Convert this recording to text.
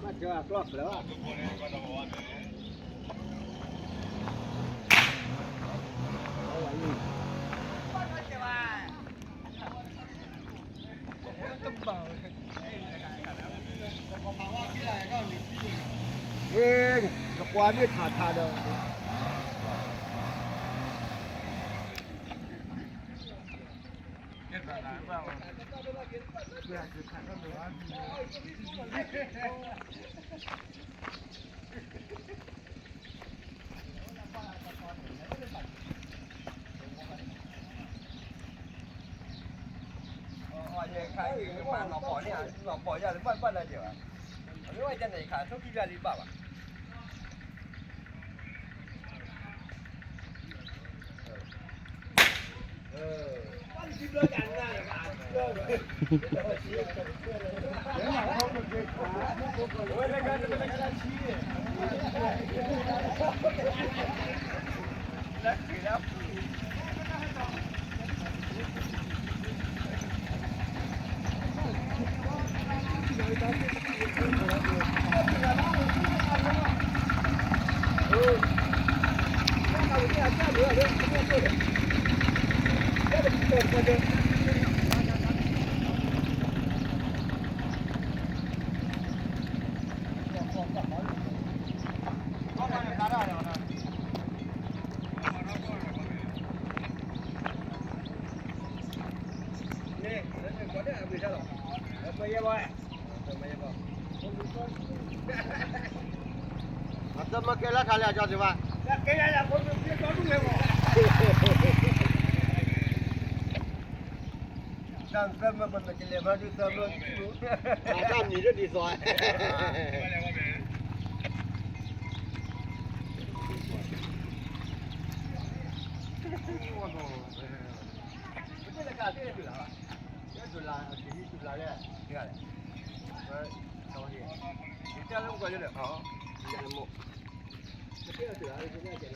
มาเจอกรอบแล้วเองกับความไม่ขาดทาเดิมใครบ้านหลอกปอเนี่ยหลอกปอเนี่ยหรือบ้านอะไรเดียวอ่ะหรือว่าจะไหนขาดทุกที่จะรีบบ่าวอ่ะที่เลิกกันได้ป่ะเลิกเลยเดี๋ยวเขาเป็นเด็กขาโอ้ยรายการจะเป็นรายการชี้แล้วกี่แล้วअब मैं केला खा लिया जाओ सिवा केला या कोई भी तो दूंगे वो đang xem mà mình cái liềm đi xem luôn đang nhìn rất đi rồi cái là cả cái chủ là chỉ chủ là đấy cái này sao vậy cái lúc coi được hả cái là một cái là chủ là cái này